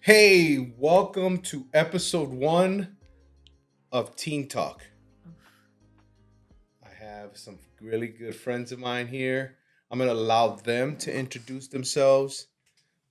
Hey, welcome to episode one of Teen Talk. I have some really good friends of mine here. I'm going to allow them to introduce themselves.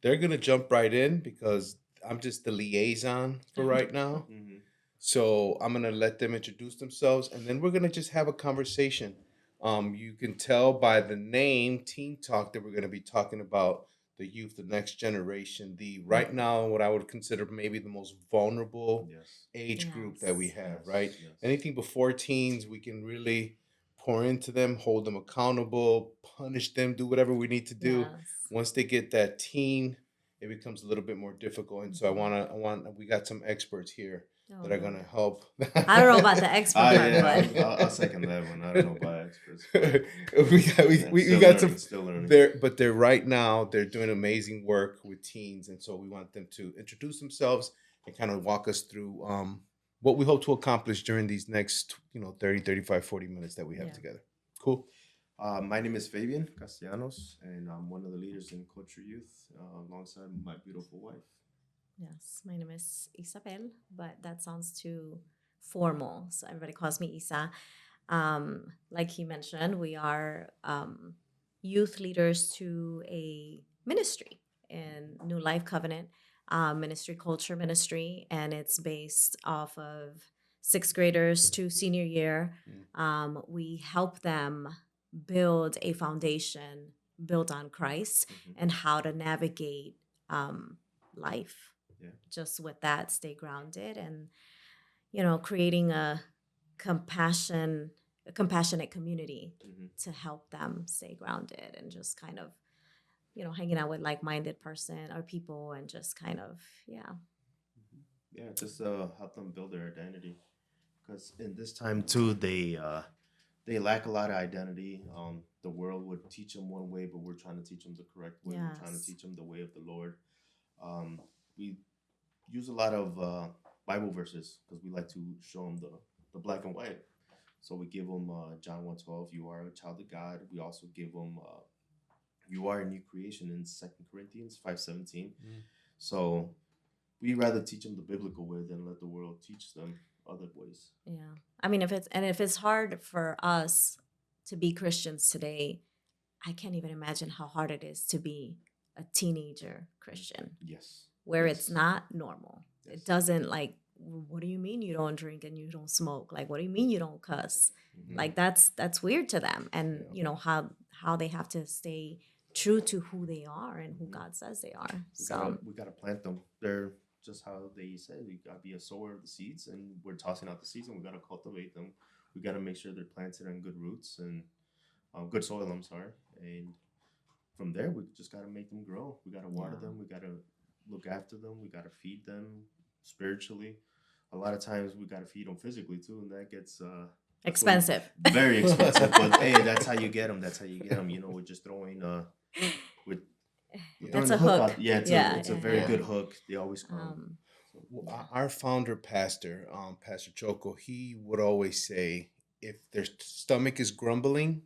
They're going to jump right in because I'm just the liaison for right now. hmm So I'm going to let them introduce themselves and then we're going to just have a conversation. You can tell by the name Teen Talk that we're going to be talking about the youth, the next generation, the right now, what I would consider maybe the most vulnerable Yes. age group that we Yes. have, right? Yes. Yes. Anything before teens, we can really pour into them, hold them accountable, punish them, do whatever we need to do. Yes. Once they get that teen, it becomes a little bit more difficult. And so we got some experts here Oh that are gonna Lord. help. I don't know about the expert part, Yeah. but I'll second that one. I don't know about experts, but yeah, We still got learning. some Still learning. there, but they're right now they're doing amazing work with teens, and so we want them to introduce themselves and kind of walk us through what we hope to accomplish during these next 30, 35, 40 minutes that we have yeah. together. Cool. My name is Fabian Castellanos, and I'm one of the leaders in Culture Youth, alongside my beautiful wife. Yes. My name is Isabel, but that sounds too formal. So everybody calls me Isa. Like he mentioned, we are youth leaders to a ministry in New Life Covenant, ministry culture ministry, and it's based off of sixth graders to senior year. Mm. We help them build a foundation built on Christ and hmm how to navigate life. Yeah. Just with that, stay grounded and creating compassion a compassionate community hmm to help them stay grounded and just kind of hanging out with like-minded person or people and just kind of yeah. Yeah. Just help them build their identity, because in this time too, they lack a lot of identity. The world would teach them one way, but we're trying to teach them the correct way. We're trying to Yes. teach them the way of the Lord. Um, we use a lot of Bible verses because we like to show them the black and white. So we give them John 1:12, you are a child of God. We also give them you are a new creation in 2 Corinthians 5:17. Mm. So we rather teach them the biblical way than let the world teach them other ways. Yeah. I mean, if it's hard for us to be Christians today, I can't even imagine how hard it is to be a teenager Christian Yes. where it's Yes. not normal. Yes. It doesn't like, what do you mean you don't drink and you don't smoke? Like, what do you mean you don't cuss? Mhm. Like that's weird to them. And Yeah. how they have to stay true to who they are and who Mhm. God says they are. We So gotta plant them. They're just how they said. You gotta be a sower of the seeds, and we're tossing out the seeds, and we gotta cultivate them. We gotta make sure they're planted on good roots and good soil. I'm sorry, and from there we just gotta make them grow. We gotta water yeah. them. We gotta look after them. We gotta feed them spiritually. A lot of times we gotta feed them physically too, and that gets that's what Expensive. very expensive. But hey, that's how you get them. That's how you get them. We're just throwing with Yeah. throwing That's the a hook hook. out. Yeah, Yeah, it's a yeah, very yeah. good hook. They always come. Um, So, Well, yeah. our founder pastor, Pastor Choco, he would always say, if their stomach is grumbling,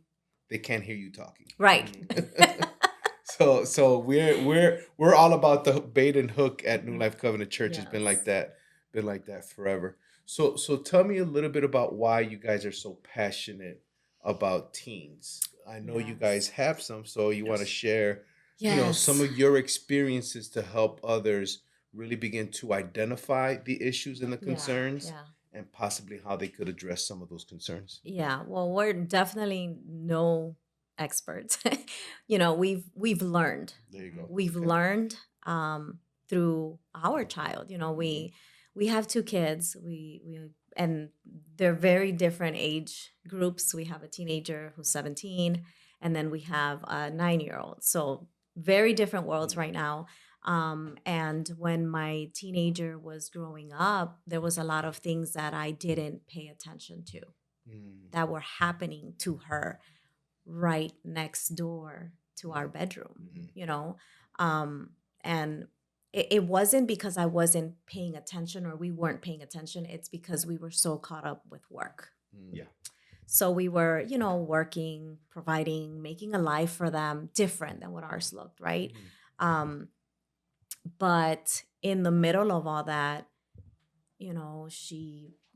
they can't hear you talking. Right. mm, So we're all about the bait and hook at New mhm. Life Covenant Church. It's Yes. been like that forever. So tell me a little bit about why you guys are so passionate about teens. I know you guys Yes. have some, so you want to Yes. share, some Yes. of your experiences to help others really begin to identify the issues and the Yeah. concerns Yeah. and possibly how they could address some of those concerns. Yeah, well, we're definitely no experts. We've learned. There you go. We've Okay. learned through our child. Mhm. We have two kids. We and they're very different age groups. We have a teenager who's 17, and then we have a 9-year-old. So very different worlds Mm. right now. And when my teenager was growing up, there was a lot of things that I didn't pay attention to Mm, that were happening to her right next door to our bedroom, mhm, you know? Um, and it wasn't because I wasn't paying attention or we weren't paying attention. It's because we were so caught up with work. mm, Yeah. So we were, working, providing, making a life for them different than what ours looked, right? mhm, Um, but in the middle of all that,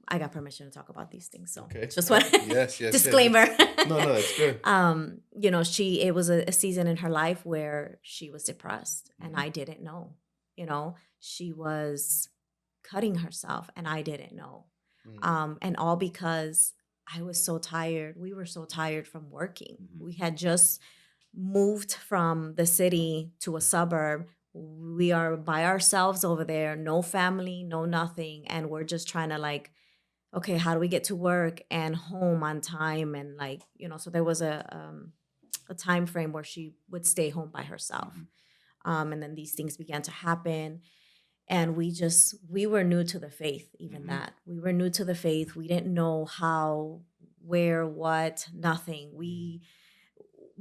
I got permission to talk about these things. So Okay. just one Yes, yes. disclaimer. No, that's good. It was a season in her life where she was depressed and Mhm. I didn't know. She was cutting herself and I didn't know. And all because I was so tired. We were so tired from working. Mhm. We had just moved from the city to a suburb. We are by ourselves over there, no family, no nothing. And we're just trying to okay, how do we get to work and home on time? And so there was a time frame where she would stay home by herself. Mhm. And then these things began to happen. And we were new to the faith, even Mhm. that. We were new to the faith. We didn't know how, where, what, nothing.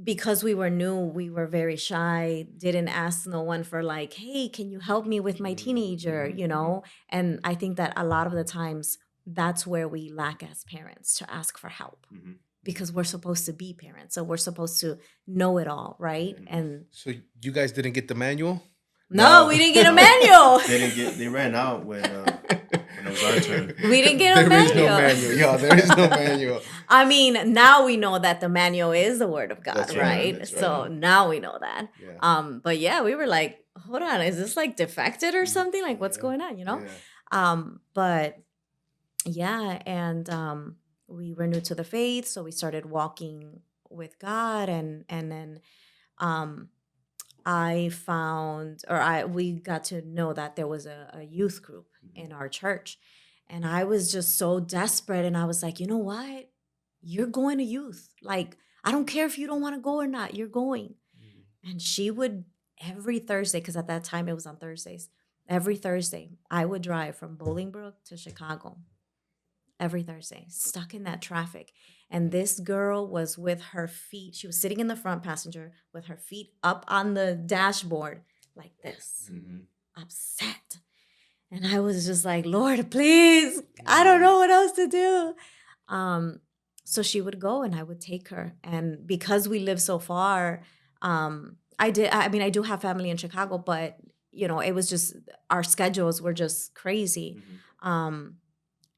Because we were new, we were very shy, didn't ask no one for hey, can you help me with my teenager, Mhm. And I think that a lot of the times that's where we lack as parents, to ask for help, Mhm. because we're supposed to be parents. So we're supposed to know it all, right? Mhm. And So you guys didn't get the manual? no, we didn't get a No. manual. They ran out when it was our turn. We didn't get a There is no manual. manual, y'all. There is no manual. I mean, now we know that the manual is the word of God, That's right, right? that's So right. now we know that. Yeah. But yeah, we were like, hold on, is this defected or something? What's Yeah. going on, Yeah. But yeah, and we were new to the faith, so we started walking with God, and then um I found, or we got to know that there was a youth group in our church. And I was just so desperate. And I was like, you know what? You're going to youth. I don't care if you don't want to go or not, you're going. And she would, every Thursday, because at that time it was on Thursdays, every Thursday, I would drive from Bolingbrook to Chicago every Thursday, stuck in that traffic. And this girl was with her feet, she was sitting in the front passenger with her feet up on the dashboard like this, Mhm. upset. And I was just like, Lord, please, I don't know what else to do. So she would go and I would take her. And because we live so far, I do have family in Chicago, but it was just, our schedules were just crazy. Mhm.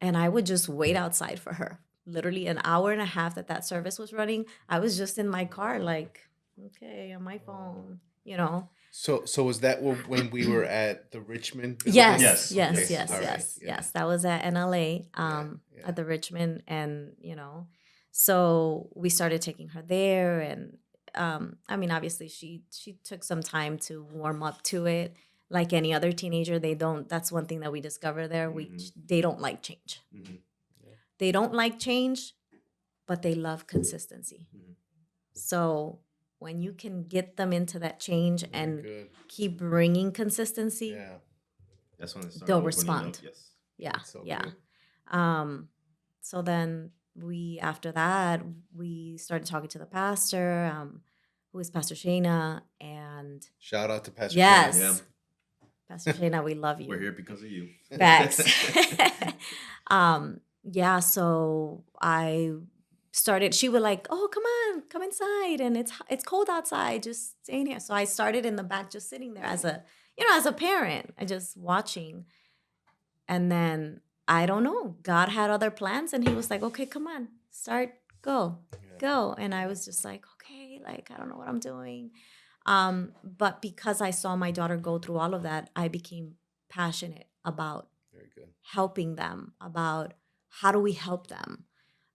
And I would just wait outside for her. Literally an hour and a half that service was running, I was just in my car, okay, on my phone. So was that when we were at the Richmond building? Yes, Yes, yes, yes, yes, All right, yes, yeah. yes. That was at NLA, Yeah. at the Richmond, and so we started taking her there, and I mean, obviously, she took some time to warm up to it. Like any other teenager, they don't. That's one thing that we discover there. Mhm. They don't like change. Mhm. They don't like change, but they love consistency. Mhm. So when you can get them into that change Very and good. keep bringing consistency, Yeah. That's when it started they'll opening respond. up. Yes. Yeah, That's so yeah. good. So then after that, we started talking to the pastor, who is Pastor Shayna, and Shout out to Pastor yes, Yeah. Pastor Shayna, we love you. We're here because of you. Facts. Yeah, so I started, she would oh, come inside, and it's cold outside, just stay in here. So I started in the back, just sitting there as a parent, I just watching. And then I don't know, God had other plans, and he was like, okay, come on, start, go, Yeah. go. And I was just like, okay, I don't know what I'm doing. But because I saw my daughter go through all of that, I became passionate about Very good. helping them, about how do we help them.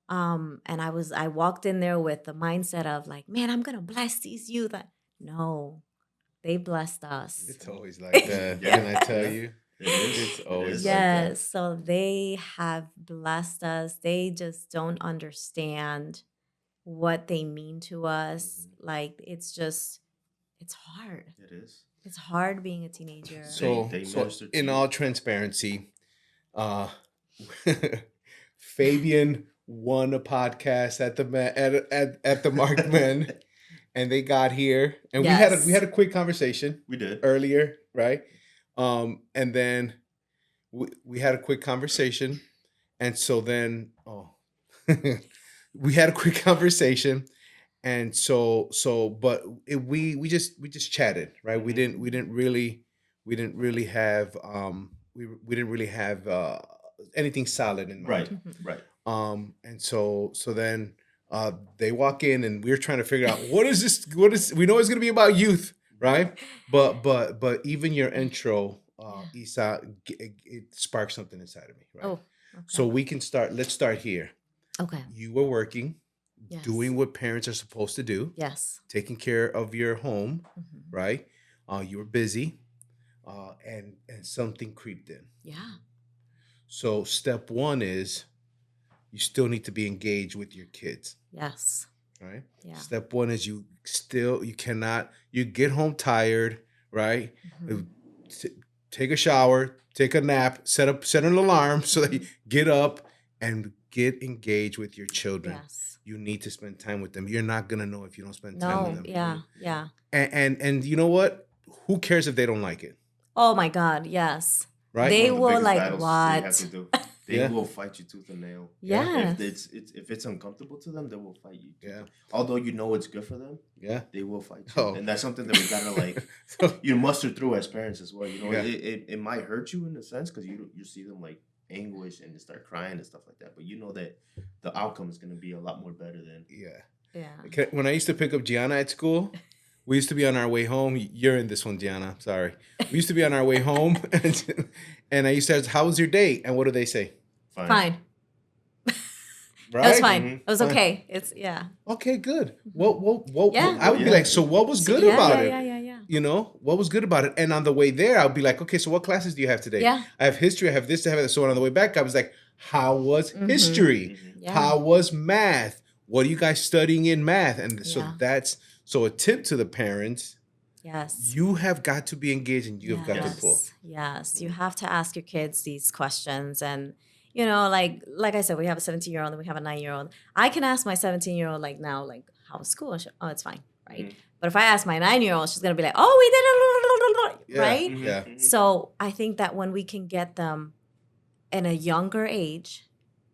And I walked in there with the mindset of man, I'm gonna bless these youth. No, they blessed us. It's always like that. Yeah. Can I tell Yeah. you? It is. It's It always is. like that. Yes, so they have blessed us. They just don't understand what they mean to us. It's hard. It is. It's hard being a teenager. They So minister to in you. all transparency, uh Fabian won a podcast at the Mark Men, and they got here, and we had Yes. a quick conversation We did. earlier, right? And then we had a quick conversation, and so then we had a quick conversation, and so but we just chatted, right? Mhm. We didn't we didn't really have we didn't really have anything solid in Right. mind. Right. And so then they walk in and we're trying to figure out what is this, what is, we know it's going to be about youth, right? But even your intro, Yeah. Isa, it sparked something inside of me, right? Oh, So okay. we can start, let's start here. Okay. You were working, Yes. doing what parents are supposed to do, Yes. taking care of your home, Mhm. right? You were busy, and something creeped in. Yeah. So step one is you still need to be engaged with your kids, Yes. right? Yeah. Step one is you cannot, you get home tired, right? Uh, Mhm. t- Take a shower, take a nap, set an alarm so that you get up and get engaged with your children. Yes. You need to spend time with them. You're not gonna know if you don't spend time with No. them. Yeah. Yeah. And you know what? Who cares if they don't like it, Oh my God. Yes. right? One They of the will biggest like battles they have to what? do. They Yeah. will fight you tooth and nail. Yeah. If Yes. if it's uncomfortable to them, they will fight you. Yeah. Although you know it's good for them, Yeah. they will fight you, Oh. and that's something that we gotta like So- muster through as parents as well. You know, Yeah. it might hurt you in a sense because you see them like anguish and they start crying and stuff like that, but you know that the outcome is gonna be a lot more better than. yeah. Yeah. Okay, when I used to pick up Gianna at school, we used to be on our way home. You're in this one, Gianna. Sorry. We used to be on our way home, and I used to ask, "How was your day?" And what do they say? Fine. Right? It was fine. Mhm. It was Fine. okay. It's yeah. Okay, good. What Yeah. I would be Yeah. like, so what was good yeah, about yeah, it? Yeah. Yeah. Yeah. You know, what was good about it? And on the way there, I'll be like, okay, so what classes do you have today? Yeah. I have history, I have this, I have that. So on the way back, I was like, how was Mhm. history? Mhm. Yeah. How was math? What are you guys studying in math? And so Yeah. that's so a tip to the parents. Yes. You have got to be engaged and you have got to pull. Yes. You have to ask your kids these questions. And, you know, like I said, we have a 17-year-old and we have a 9-year-old. I can ask my 17-year-old like now, like, how's school? And oh, it's fine. Right. Mhm. But if I ask my 9-year-old, she's going to be like, oh, we did it. Yeah. Right. Mhm. Yeah. Mhm. So I think that when we can get them in a younger age,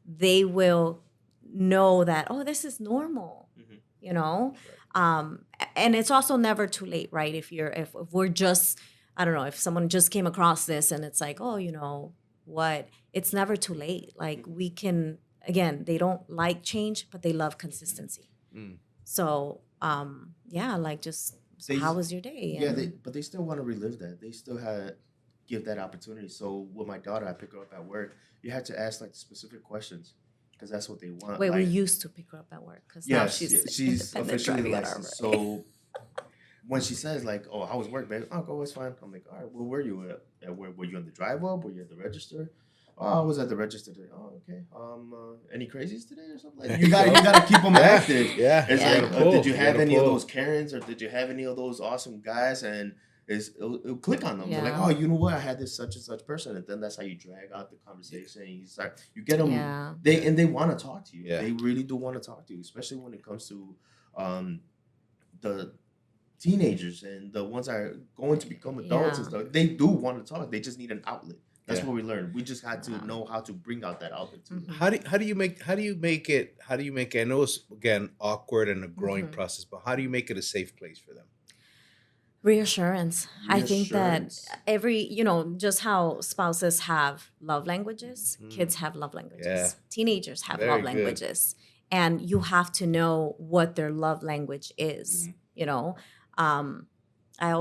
they will know that, oh, this is normal, Mhm. you know? And it's also never too late, right? If we're just, I don't know, if someone just came across this and it's like, oh, you know what? It's never too late. Like we can, again, they don't like change, but they love consistency. Mm. So, yeah, like just, so They- how was your day? Yeah, And- but they still want to relive that. They still had give that opportunity. So with my daughter, I pick her up at work. You had to ask like specific questions because that's what they want. Wait, we like, used to pick her up at work because now yes, she's she's independent officially driving at our licensed. rate. So when she says like, "Oh, how was work, babe?" "Oh, go, it's fine." I'm like, "All right, well, where you at work? Were you on the drive up? Were you at the register?" "Oh, I was at the register today." "Oh, okay. Any crazies today or something?" Like you gotta keep them Yeah. active. Yeah. It's Yeah. like, You gotta pull. did you You have gotta any of pull. those Karens or did you have any of those awesome guys? And it'll click on them. They're like, Yeah. "Oh, you know what? I had this such and such person," and then that's how you drag out the conversation. And you get them. Yeah. They want to talk to you. Yeah. They really do want to talk to you, especially when it comes to the teenagers and the ones that are going to become adults and Yeah. stuff. They do want to talk. They just need an outlet. That's Yeah. what we learned. We just had to Yeah. know how to bring out that outlet to them. Mhm. How do you make it, I know it's again awkward and a growing Mhm. process, but how do you make it a safe place for them? Reassurance. I think that Reassurance. just how spouses have love languages, Mhm. kids have love languages, Yeah. teenagers have Very love good. languages, and you have to know what their love language is. Mhm. You know, um, I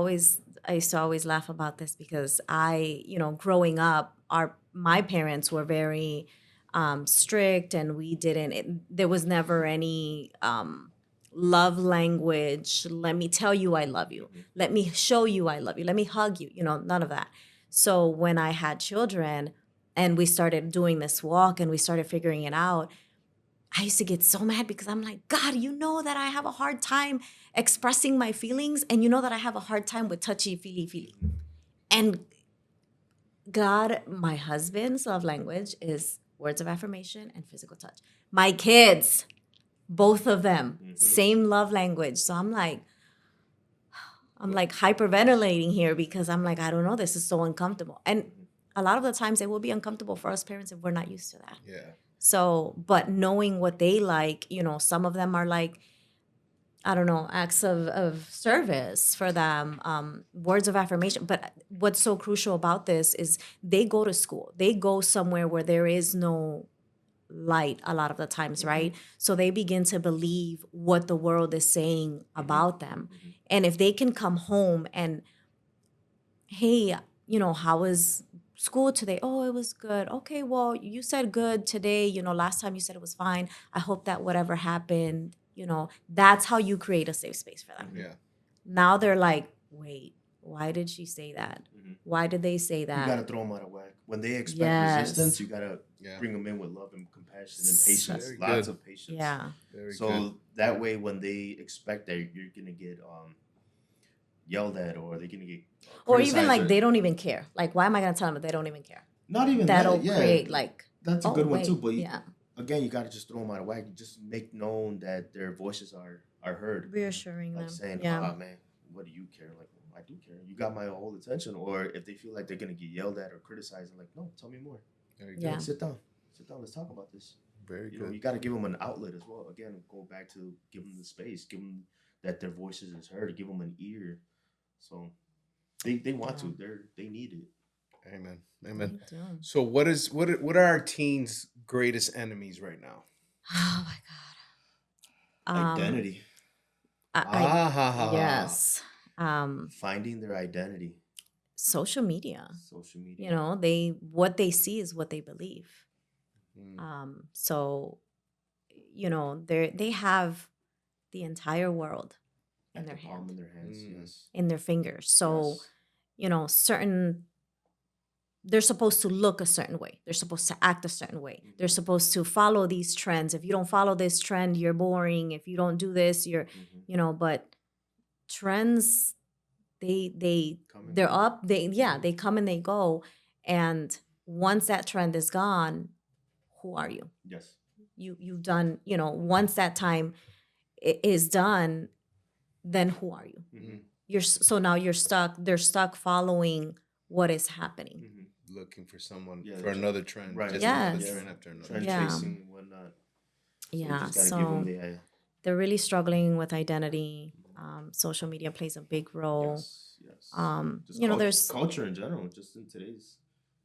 used to always laugh about this because growing up, my parents were very strict, and there was never any love language. Let me tell you I love you. Mhm. Let me show you I love you. Let me hug you. None of that. So when I had children and we started doing this walk and we started figuring it out, I used to get so mad because I'm like, God, you know that I have a hard time expressing my feelings, and you know that I have a hard time with touchy feely. And God, my husband's love language is words of affirmation and physical touch. My kids, both of them, Mhm. same love language. So I'm like hyperventilating here because I'm like, I don't know, this is so uncomfortable. And a lot of the times it will be uncomfortable for us parents if we're not used to that. Yeah. So, but knowing what they like, some of them are like, I don't know, acts of service for them, words of affirmation. But what's so crucial about this is they go to school. They go somewhere where there is no light a lot of the times, right? So they begin to believe what the world is saying about them. And if they can come home and, hey, how was school today? Oh, it was good. Okay, well, you said good today. Last time you said it was fine. I hope that whatever happened, that's how you create a safe space for them. Yeah. Now they're like, wait, why did she say that? Why did they say You that? gotta throw them out of whack. When they expect Yes. resistance, you gotta Yeah. bring them in with love and compassion and patience. Very Lots good. of patience. Yeah. Very So good. that way, when they expect that you're gonna get yelled at, or they're gonna get Or even criticized, like or- they don't even care. Like, why am I gonna tell them if they don't even care? not even That'll that. Yeah, create like, that's a oh, good one wait, too. But yeah, again, you gotta just throw them out of whack. You just make known that their voices are heard. reassuring Like them. saying, Yeah. "Ah, man, what do you care?" Like, I do care. You got my whole attention. Or if they feel like they're gonna get yelled at or criticized, I'm like, no, tell me more. Very Yeah. good. Sit down. Sit down. Let's talk about this. Very You know, good. you got to give them an outlet as well. Again, go back to give them the space, give them that their voices is heard, give them an ear. So they want to. They need it. Amen. Amen. They do. So what are our teens' greatest enemies right now? Oh my God. Identity, Ah, ha, ha, ha. Yes. finding their identity, Social media. social media. What they see is what they believe. Mm. So, they have the entire world in At their the palm hand, in their hands. Mm. Yes. in their fingers. So, Yes. they're supposed to look a certain way. They're supposed to act a certain way. They're supposed to follow these trends. If you don't follow this trend, you're boring. If you don't do this, you're, but trends, Come and they're go. up. They come and they go. And once that trend is gone, who are you? Yes. You've done, once that time is done, then who are you? So now you're stuck. They're stuck following what is happening. Looking for someone Yeah, for another trend. right. Just Yes. another trend after another. Trend Yeah. chasing and whatnot. So you Yeah. just gotta So give them the they're really struggling with identity. Social media plays a big role. yes, yes. Just There's culture in general, just in today's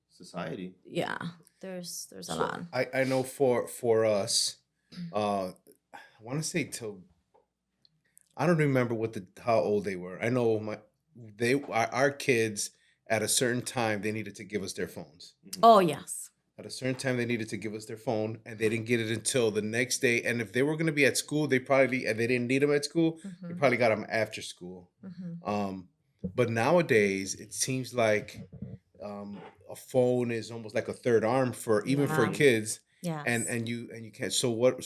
society. yeah, there's a So lot. I know for us, I want to say till I don't remember how old they were. I know our kids at a certain time they needed to give us their phones. Oh yes. At a certain time they needed to give us their phone, and they didn't get it until the next day. And if they were going to be at school, they didn't need them at school. They probably got them after school. But nowadays it seems like a phone is almost like a third arm for even for Yeah. kids. Yes. And you can't. So what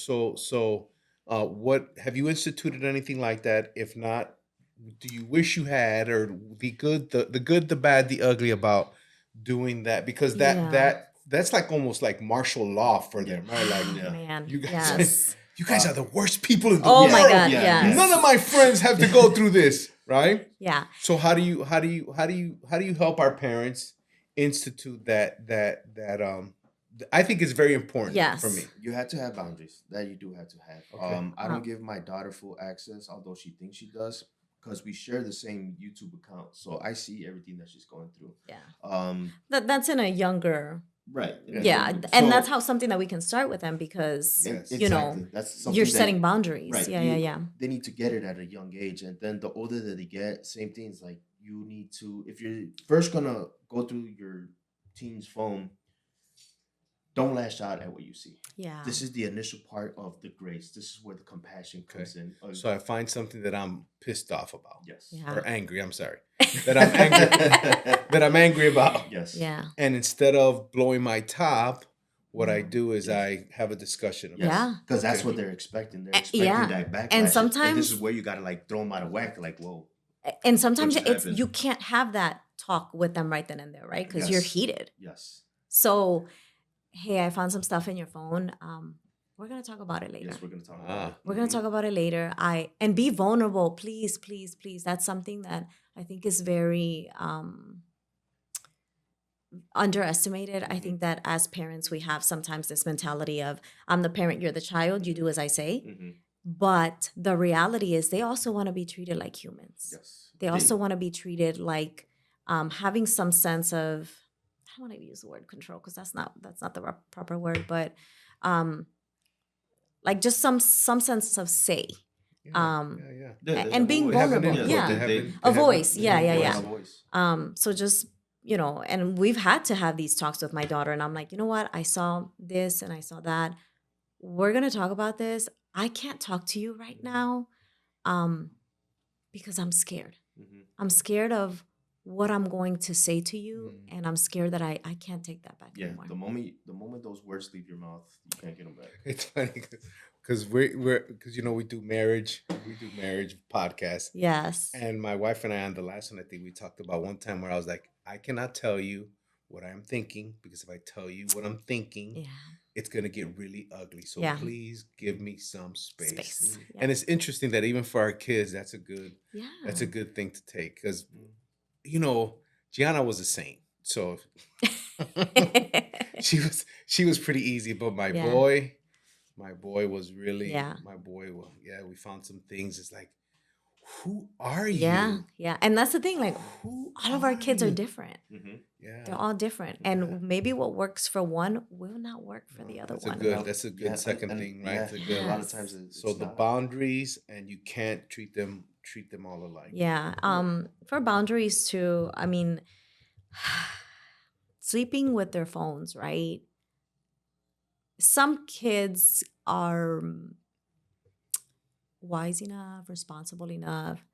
have you instituted anything like that? If not, do you wish you had, or the good, the good, the bad, the ugly about doing that? Because Yeah. that's like almost like martial law for them, right? Like Yeah. Man. you guys, Yes. you guys are the worst people in the Oh world. my God. Yeah, Yes. None of my friends have to go through this, right? Yeah. So how do you help our parents institute that I think is very important Yes. for me. You had to have boundaries. That you do have to have. Okay. I don't give my daughter full access, although she thinks she does, because we share the same YouTube account, so I see everything that she's going through. Yeah. That's in a younger. Right. Yeah, and that's how something that we can start with them, because Yes. Exactly. That's something you're that- setting boundaries. Right. Yeah. They need to get it at a young age, and then the older that they get, same things. Like you need to, if you're first gonna go through your teen's phone, don't lash out at what you see. Yeah. This is the initial part of the grace. This is where the compassion comes in. So I find something that I'm pissed off about. Yes. Yeah. Or angry, I'm sorry. That I'm angry that I'm angry about. Yes. Yeah. And instead of blowing my top, what I do is I have a discussion about it. Yeah. Because that's Okay. what they're expecting. They're Eh, expecting yeah. that backlash. And sometimes- this is where you gotta like throw them out of whack. Like, whoa. And sometimes just it's happened? you can't have that talk with them right then and there, right? Because you're Yes. heated. Yes. So, hey, I found some stuff in your phone. We're gonna talk about it later. Yes, we're gonna talk Ah. about it. We're gonna talk about it later. And be vulnerable, please, please, please. That's something that I think is very underestimated. I think that as parents, we have sometimes this mentality of I'm the parent, you're the child. You do as I say. But the reality is they also want to be treated like humans. Yes. They also want to be treated like having some sense of, I don't want to use the word control because that's not the proper word, but like just some sense of say. Yeah, Um, yeah. and being They have an vulnerable. input. Yeah. They A voice. Yeah, yeah, voice, yeah. a voice. So just, and we've had to have these talks with my daughter, and I'm like, you know what? I saw this and I saw that. We're gonna talk about this. I can't talk to you right now, because I'm scared. Mm-hmm. I'm scared of what I'm going to say to you, Mm. and I'm scared that I can't take that back Yeah, anymore. the moment those words leave your mouth, you can't get them back. It's funny because because we do marriage podcasts, Yes. and my wife and I on the last one I think we talked about one time where I was like, I cannot tell you what I'm thinking because if I tell you what I'm thinking, Yeah. it's gonna get really ugly. So Yeah. please give me some space. Space. Yeah. And it's interesting that even for our kids, that's a good Yeah. thing to take because Gianna was a saint, so she was pretty easy. But Yeah. my boy was really Yeah. my boy. Yeah, we found some things. It's like, who are Yeah. you? Yeah. And that's the thing, like Who all of our are kids are you? different. Mm-hmm. Yeah, They're all different. And maybe what works for one will not work for the other that's a one. good. That's a good second thing, right? Yeah, That's a good. a lot of times So it's the not. boundaries, and you can't treat them all alike. Yeah. For boundaries too, I mean, sleeping with their phones, right? Some kids are wise enough, responsible enough,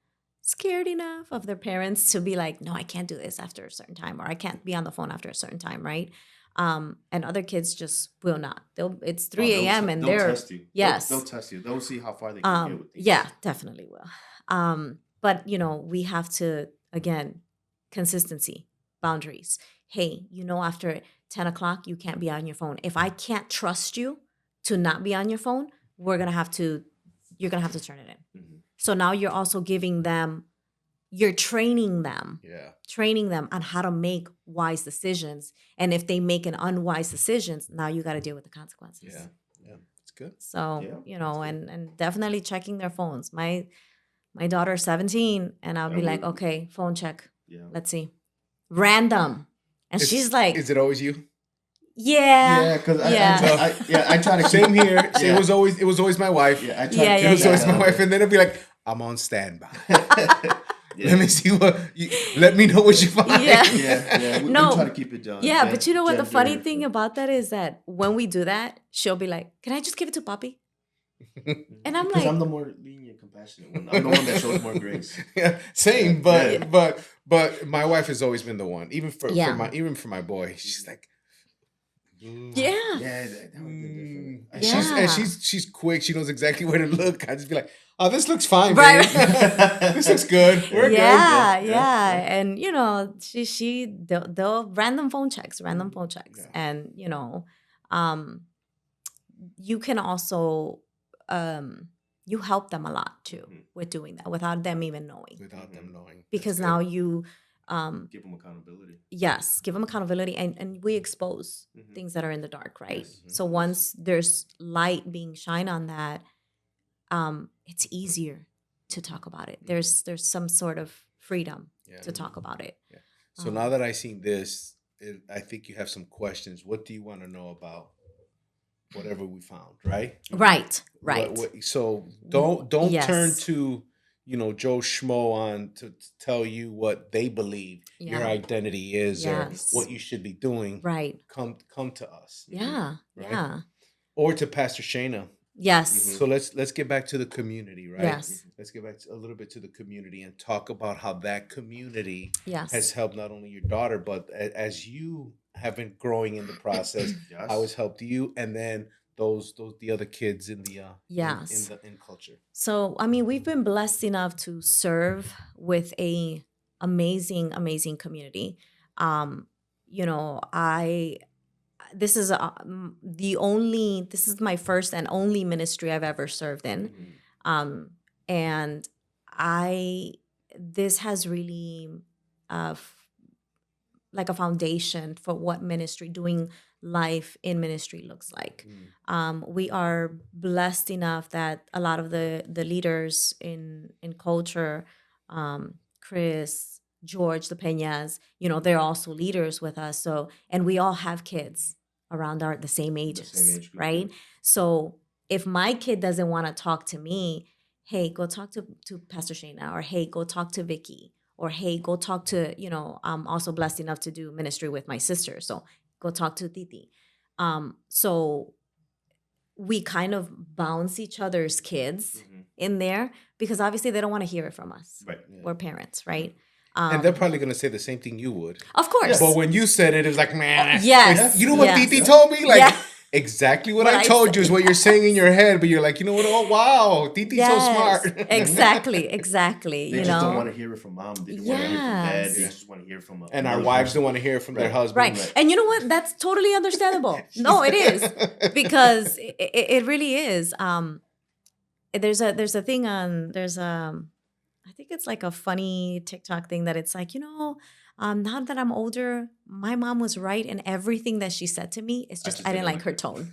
scared enough of their parents to be like, no, I can't do this after a certain time, or I can't be on the phone after a certain time, right? And other kids just will not. It's 3 a.m. and they'll they're test you. yes, They'll test you. They'll see how far they can get with things. yeah, definitely will. But we have to, again, consistency, boundaries. Hey, after 10 o'clock, you can't be on your phone. If I can't trust you to not be on your phone, you're gonna have to turn it in. Mm-hmm. So now you're also you're training them on how to make wise decisions. And if they make an unwise decisions, now you got to deal with the consequences. Yeah, it's good. So, Yeah, and definitely checking their phones. My daughter's 17 and I'll be like, okay, phone check. Yeah. Let's see. Random. And she's like, is it always you? Yeah. Because Yeah. I try to Same here. Yeah. It was always my wife. Yeah, I try Yeah, to yeah, It was always my yeah. wife, and then it'd be like, I'm on standby. Yeah. Let me see let me know what you find. Yeah. Yeah. We No. try to keep it done. Yeah, but you know what? The funny thing about that is that when we do that, she'll be like, can I just give it to Papi? And I'm because like, I'm the more lenient, compassionate one. I'm the one that shows more grace. Yeah, same, Yeah. but my wife has always been the one. Even for my boy, she's like, yeah. Yeah, that would be different. And Yeah. she's quick. She knows exactly where to look. I just be like, oh, this looks fine, Right. babe. This looks good. We're Yeah, good. yeah. And they'll random phone checks. Yeah. And you can also you help them a lot too with doing that without them even knowing. Without them knowing. Because That's now good. you Give them accountability. yes, give them accountability, and we expose things that are in the dark, right? Yes. So once there's light being shined on that, it's easier to talk about it. There's some sort of freedom to talk about it. Yeah. So now that I seen this, I think you have some questions. What do you want to know about whatever we found, right? Right. So don't Yes. turn to Joe Schmo on to tell you what they believe your Yeah. identity is Yes. or what you should be doing. Right. Come to us. Yeah. Right? Yeah. Or to Pastor Shayna. Yes. So let's get back to the community, right? Yes. Let's get back a little bit to the community and talk about how that community Yes. has helped not only your daughter, but as you have been growing in the process, Yes. how it's helped you, and then the other kids in the Yes. in culture. So, I mean, we've been blessed enough to serve with a amazing community. This is this is my first and only ministry I've ever served in. And this has really like a foundation for what ministry, doing life in ministry looks like. Mm. We are blessed enough that a lot of the leaders in culture, Chris, George, the Peñas, they're also leaders with us. So, and we all have kids around the same The ages, same age group. right? So if my kid doesn't want to talk to me, hey, go talk to Pastor Shayna, or hey, go talk to Vicky, or hey, go talk to, I'm also blessed enough to do ministry with my sister. So go talk to Titi. So we kind of bounce each other's kids Mhm. in there because obviously they don't want to hear it from us. Right. Yeah. We're parents, right? And they're probably gonna say the same thing you would. Of course. But when you said it, it was like, man, Yes. you know what Yes. Titi told me? Like, Yeah. exactly what What I I told said. you is what you're saying in your head, but you're like, you know what? Oh, wow, Titi's so smart. Exactly. They you just don't know? want to hear it from mom. They don't want to hear it from dad. They Yes. just want to hear it from And our wives don't want to hear it from their Right. husbands. Right. And you know what? That's totally understandable. No, it is. Because it really is. There's a thing on I think it's like a funny TikTok thing that it's like, now that I'm older, my mom was right in everything that she said to me. It's just I didn't like her tone.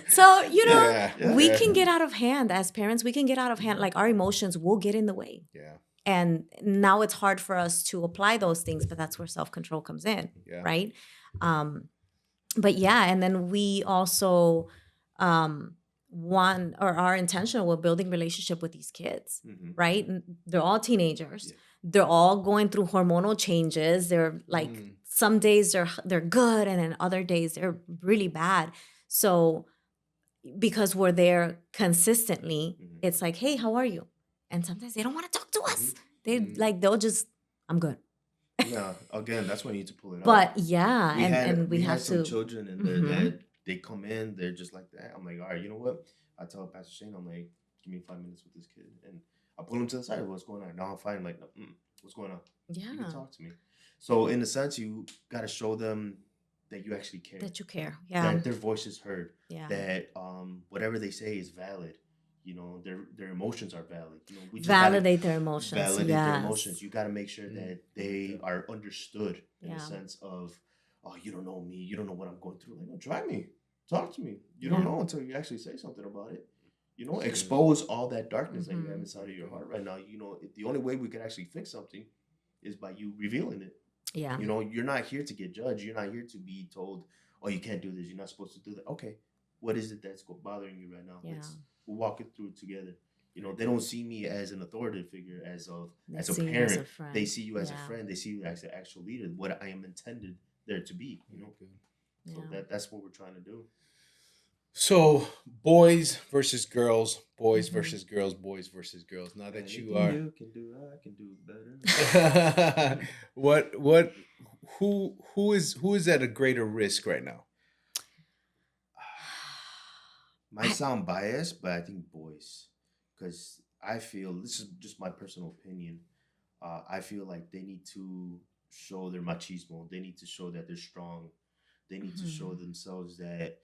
So, Yeah, we yeah. can get out of hand as parents. We can get out of hand. Like our emotions will get in the way. Yeah. And now it's hard for us to apply those things, but that's where self-control comes in. Yeah. Right. But yeah, and then we also want or are intentional with building relationship with these kids, Mhm. right? And they're all teenagers. Yeah. They're all going through hormonal changes. They're like some days they're good, and then other days they're really bad. So because we're there consistently, Mhm. it's like, hey, how are you? And sometimes they don't want to talk to us. Mhm. They'll just, I'm good. Yeah. Again, that's when you need to pull it But up. yeah, and we we have had some to. children in there Mhm. that they come in, they're just like that. I'm like, all right, you know what? I tell Pastor Shane, I'm like, give me 5 minutes with this kid, and I pull him to the side. What's going on? No, I'm fine. Like, what's going on? You Yeah, can talk to me. So in a sense, you got to show them that you actually care, that you care. Yeah, that their voice is heard, yeah. that whatever they say is valid. You know, their emotions are valid. You know, we just gotta Validate their emotions. validate their Yes. emotions. You got to make sure that they are understood in Yeah. the sense of, oh, you don't know me, you don't know what I'm going through. Like, no, try me, talk to me. You don't Yeah. know until you actually say something about it. You know, expose all that darkness that you have Mhm. inside of your heart right now. You know, the only way we can actually fix something is by you revealing it. Yeah. You know, you're not here to get judged. You're not here to be told, oh, you can't do this. You're not supposed to do that. Okay, what is it that's bothering you right now? Yeah. We'll walk it through together. You know, they don't see me as an authoritative figure, as a They see you as parent. a friend. They see you as a Yeah. friend. They see you as an actual leader. What I am intended there to be. You know, so Yeah. that's what we're trying to do. So boys versus girls, boys Mhm. versus girls, boys versus girls. Now that you Anything are, you can do, I can do better. what, who is at a greater risk right now? Might sound biased, but I think boys, because I feel this is just my personal opinion. I feel like they need to show their machismo. They need to show that they're strong. They need to show Mhm. themselves that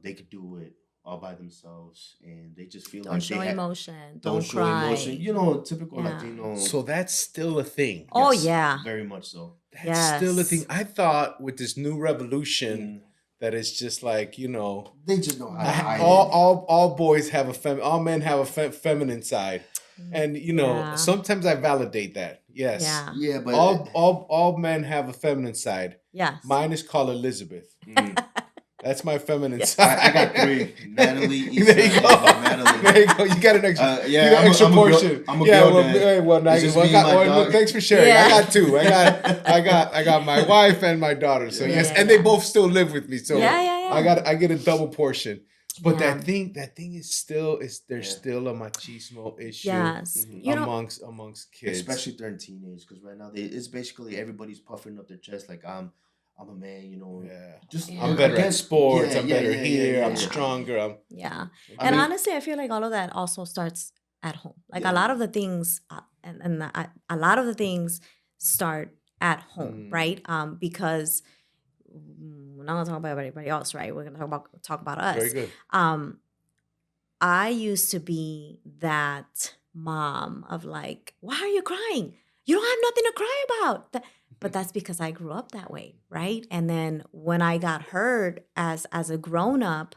they could do it all by themselves, and they just feel Don't like show they emotion. don't Don't show cry. emotion. You know, typical Yeah. Latino. So that's still a thing. Oh Yes, yeah. very much so. That's still a thing. Yes. I thought with this new revolution Mm, that it's just like, they just know how to No. hide all it. all boys have all men have a feminine side. And Yeah. sometimes I validate that. Yes. Yeah. Yeah, but All men have a feminine side. Yes. Mine is called Elizabeth. mm, That's my feminine Yeah. side. I got 3: Natalie, Isa, There you go. and Natalie. There you go. You got an extra. Yeah, you got I'm a- extra I'm a girl- portion. I'm a yeah. girl Well, dad. now It's you just well, me and my dog. thanks for sharing. Yeah. I got 2. I got my wife and my daughter. So Yeah. yes, Yeah, and they yeah. both still live with me. So Yeah. I get a double portion. But Yeah. that thing is still there's Yeah. still a machismo issue Yes. Mhm. You know. amongst kids. Especially during teenage, because right now it's basically everybody's puffing up their chest like I'm a man, you know. Yeah. Just Yeah. I'm better at sports. Yeah, I'm yeah, better yeah, here. yeah, I'm yeah. stronger. Yeah. I And mean- honestly, I feel like all of that also starts at home. Like Yeah. a lot of the things, a lot of the things start at home, Mm. right? Because we're not gonna talk about everybody else, right? We're gonna talk about us. Very good. I used to be that mom of like, why are you crying? You don't have nothing to cry about. But but that's because I grew up that way, right? And then when I got hurt as a grown up,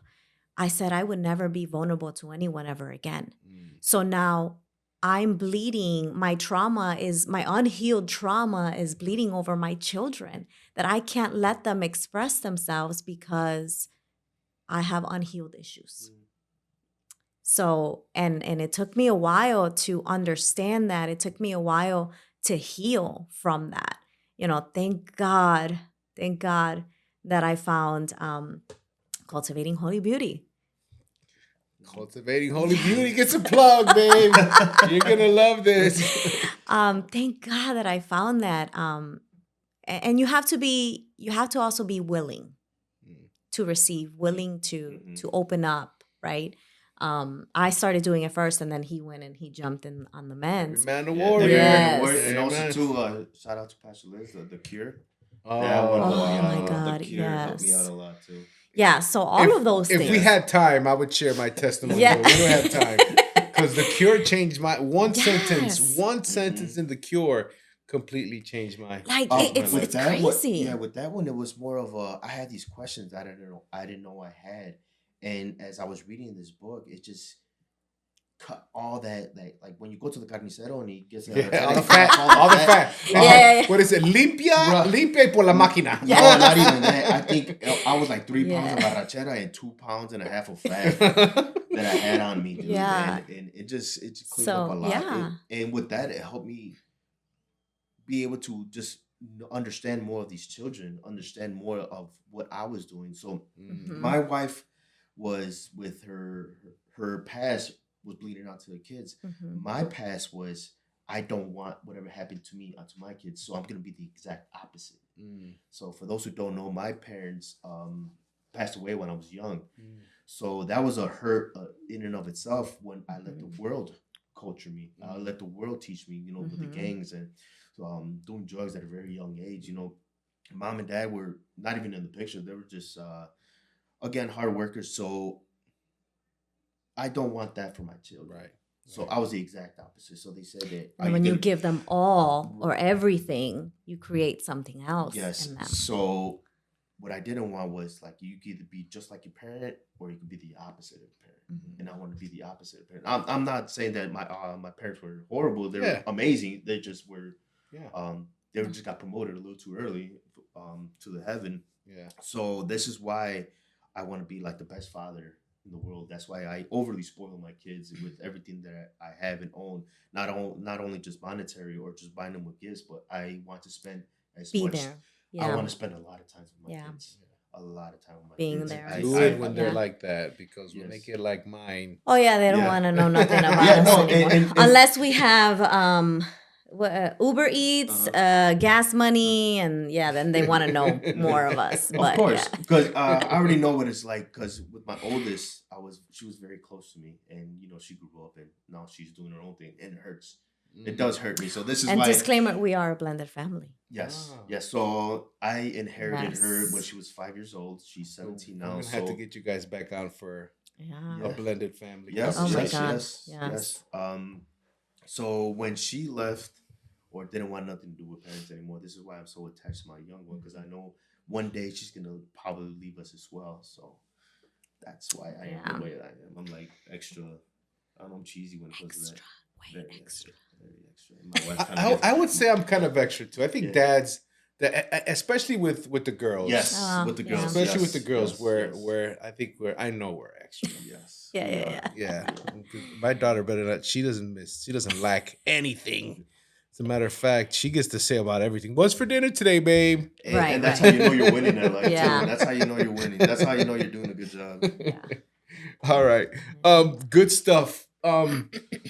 I said I would never be vulnerable to anyone ever again. So now I'm bleeding. My unhealed trauma is bleeding over my children, that I can't let them express themselves because I have unhealed issues. So, and it took me a while to understand that. It took me a while to heal from that. Thank God that I found Cultivating Holy Beauty. Cultivating Holy Beauty gets a plug, babe. You're gonna love this. Thank God that I found that. And you have to also be willing to receive, willing to open up, right? I started doing it first, and then he went and he jumped in on the men's. Man of War. Yes. And also too, shout out to Pastor Liz, the Cure. Oh, That one helped me my out. God, The Cure helped me yes. out a lot too. Yeah, so all of those things. If we had time, I would share my testimony. Yeah. But we don't have time. Because The Cure changed my one Yes. sentence in The Cure completely changed my Like it's with that one- crazy. with that one, it was more of I had these questions that I didn't know I had, and as I was reading this book, it just cut all that. Like when you go to the carnicero and he gets all the fat. Yeah. What is it? Limpia por la máquina. No, not even that. I think I was like 3 pounds of arrachera and 2.5 pounds of fat that I had on me, dude. Yeah. And it just cleaned up a lot. Yeah. And with that, it helped me be able to just understand more of these children, understand more of what I was doing. So my wife was with her past was bleeding out to the kids. My past was I don't want whatever happened to me onto my kids, so I'm gonna be the exact opposite. So for those who don't know, my parents passed away when I was young. So that was a hurt in and of itself when I let the world culture me. I let the world teach me, with the gangs and doing drugs at a very young age. Mom and dad were not even in the picture. They were just, again, hard workers. So I don't want that for my children. Right. So I was the exact opposite. So they said that. And when you give them all or everything, you create something else. Yes. In them. So what I didn't want was like you could either be just like your parent or you could be the opposite of your parent. And I want to be the opposite of parent. I'm not saying that my parents were horrible. They were amazing. They just were. They just got promoted a little too early to the heaven. Yeah. So this is why I want to be like the best father in the world. That's why I overly spoil my kids with everything that I have and own. Not only just monetary or just buying them with gifts, but I want to spend Be there. Yeah. I want to spend a lot of time with my kids. A lot of time with my Being kids. there. Good when they're like that, because when they get like mine. Oh yeah, they don't want to know nothing about us anymore. Unless we have Uber Eats, gas money, and then they want to know more of us. But, of course, because I already know what it's like. Because with my oldest, she was very close to me, and she grew up, and now she's doing her own thing, and it hurts. It does hurt me. So this is and why. Disclaimer: we are a blended family. Yes, yes. So I inherited her when she was 5 years old. She's 17 now. I'm gonna have to get you guys back on for a blended family. Yes, oh my yes, God. yes. So when she left or didn't want nothing to do with parents anymore, this is why I'm so attached to my young one, because I know one day she's gonna probably leave us as well. So that's why I am the way I am. I'm like extra. I don't know, I'm cheesy when it comes to that. Very extra. My wife I would say I'm kind of extra too. I think dads, especially with the girls. Yes, with the girls. Especially with the girls, where I think I know we're extra. Yes. Yeah. My daughter better not. She doesn't lack anything. As a matter of fact, she gets to say about everything. What's for dinner today, babe? And that's how you know you're winning at life too. That's how you know you're winning. That's how you know you're doing a good job. All right. Good stuff.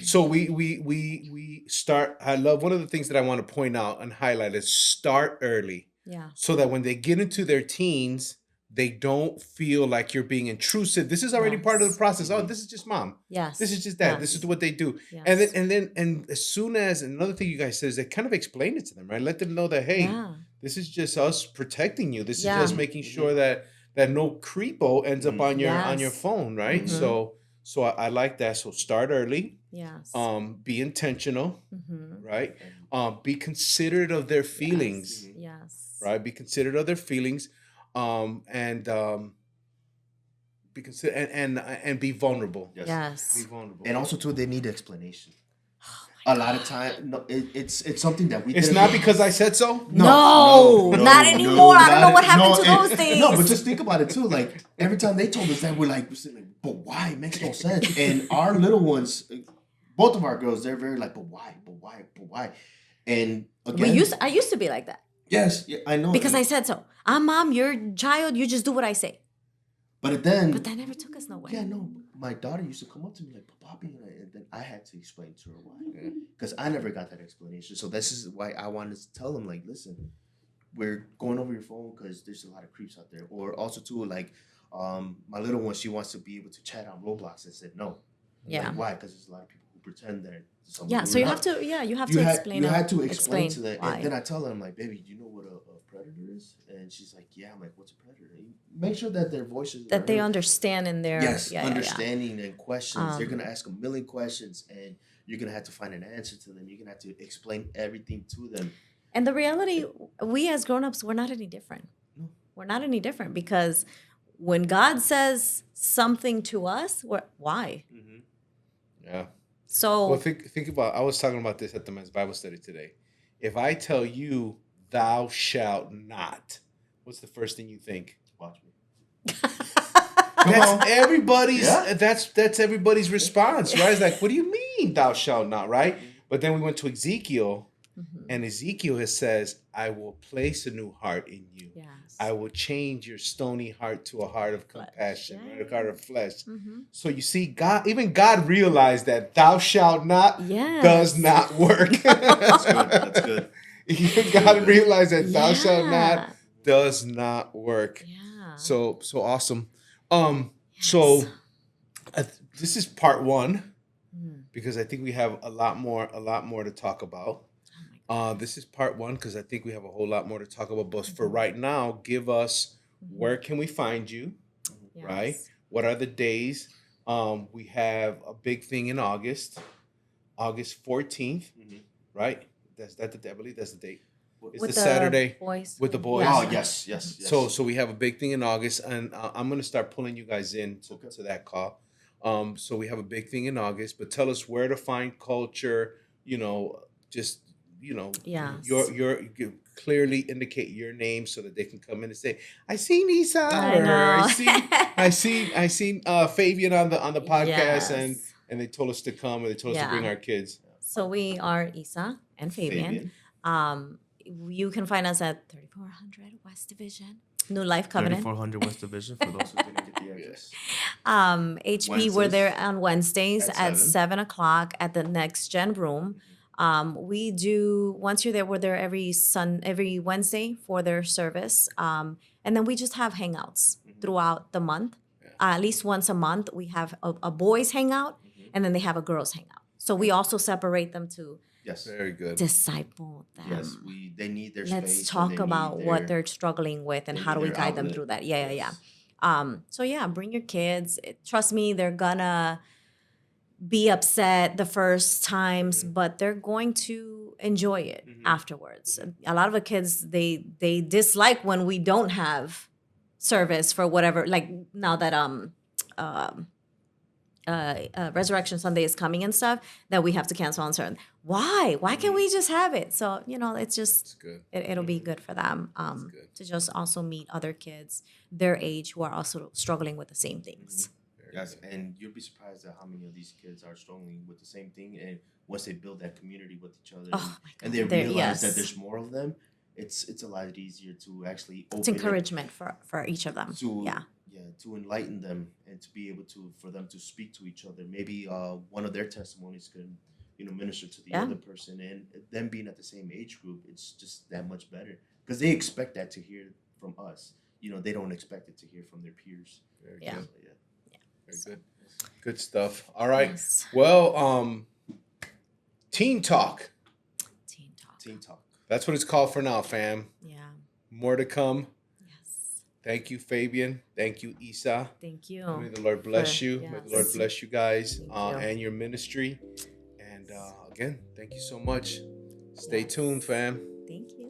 So we start. I love one of the things that I want to point out and highlight is start early. Yeah. So that when they get into their teens, they don't feel like you're being intrusive. This is already part of the process. Oh, this is just mom. Yes. This is just dad. Yes. This is what they do. Yes. And as soon as another thing you guys said is they kind of explain it to them, right? Let them know that this is just us protecting you. This is just making sure that no creepo ends up on your phone, right? So I like that. So start early. Yes. Be intentional, right? Be considerate of their feelings. Yes. Yes. right? Be considerate of their feelings, and be consider and be vulnerable. Yes. Be Yes. vulnerable. And also too, they need explanation. Oh my A lot of God. time, no, it's something that we. It's didn't not do. because I said so. No, not anymore. I don't know what happened to those No, but days. just think about it too. Like every time they told us that, we're like, but why? It makes no sense. And our little ones, both of our girls, they're very like, but why? But why? But why? And again, I used to be like that yes, yeah, I know. because I said so. I'm mom, you're child, you just do what I say. But then, But that never took us nowhere. yeah, no. My daughter used to come up to me like, "But Bobby," and then I had to explain to her why, because I never got that explanation. So this is why I wanted to tell them, like, listen, we're going over your phone because there's a lot of creeps out there. Or also too, like, my little one, she wants to be able to chat on Roblox. I said no. Yeah. Like, why? Because there's a lot of people who pretend they're somebody. Yeah. who So you not. have to. Yeah, you have You to had explain. you had to explain explain to them, why. and then I tell her, I'm like, baby, do you know what a predator is? And she's like, yeah. I'm like, what's a predator? And make sure that their voices That are they heard. understand in their Yes, yeah, understanding and questions. They're Um, gonna ask a million questions, and you're gonna have to find an answer to them. You're gonna have to explain everything to them. And the reality, we as grown-ups, we're not any different. No. We're not any different because when God says something to us, why? Mm-hmm. Yeah. So Well, think about. I was talking about this at the men's Bible study today. If I tell you, "Thou shalt not," what's the first thing you think? Watch me. That's everybody's. Yeah. That's everybody's response, right? It's like, what do you mean, "Thou shalt not," right? But then we went to Ezekiel, Mhm. and Ezekiel says, "I will place a new heart in you. Yes. I will change your stony heart to a heart of Flesh. compassion, Yeah, right? A heart of flesh." Mhm. So you see, even God realized that "Thou shalt not" Yes. does not work. That's good. That's good. Even God realized that "Thou shalt not" Yeah. does not work. Yeah. So awesome. Yes. So this is part one Mm. because I think we have a lot more to talk about. Oh my God. This is part one because I think we have a whole lot more to talk about. But for right now, give us where can we find you, right? Yes. What are the days? We have a big thing in August 14th, Mhm. right? I believe that's the date. It's With the Saturday boys. with the boys. Yeah. Oh yes, yes, yes. So we have a big thing in August, and I'm gonna start pulling you guys in to that call. So we have a big thing in August, but tell us where to find culture. Just Yes. you clearly indicate your name so that they can come in and say, "I seen Isa," I or know. I seen Fabian on the podcast, Yes. and they told us to come, and they told us to bring Yeah. our kids. So we are Isa and Fabian. You can find us at 3400 West Division, New Life Covenant. 3400 West Division for those who didn't get the address. HP, we're there Wednesdays on Wednesdays at at 7. 7 o'clock at the Next Gen Room. We do, once you're there, we're there every Wednesday for their service. And then we just have hangouts throughout the month. At least once a month, we have a boys hangout, and then they have a girls hangout. So we also separate them to Yes. Very good. disciple them. Yes, they need their Let's space. and talk they need about what their- they're struggling with and they how do need we their guide them outlet. through that. Yeah. Yes. So yeah, bring your kids. Trust me, they're gonna be upset the first times, but they're going to enjoy it afterwards. A lot of the kids they dislike when we don't have service for whatever. Like now that Resurrection Sunday is coming and stuff, that we have to cancel on certain. Why can't we just have it? So it's just It's good. it'll be good for them good. to just also meet other kids their age who are also struggling with the same things. Yes, and you'll be surprised at how many of these kids are struggling with the same thing. And once they build that community with each other, Oh my and God. they realize that Yes. there's more of them, it's a lot easier to actually open It's it encouragement for each of them. to Yeah. to enlighten them and to be able to for them to speak to each other. Maybe one of their testimonies could minister to the Yeah. other person, and them being at the same age group, it's just that much better because they expect that to hear from us. They don't expect it to hear from their peers. Very Yeah. good. So, yeah. Very good. Good stuff. All right. Yes. Well, Teen Talk. Teen talk. Team talk. That's what it's called for now, fam. Yeah. More to come. Yes. Thank you, Fabian. Thank you, Isa. Thank you. May the Lord bless you. May the Lord yes. bless you guys Thank you. and your ministry. And again, thank you so much. Stay Yes. tuned, fam. Thank you.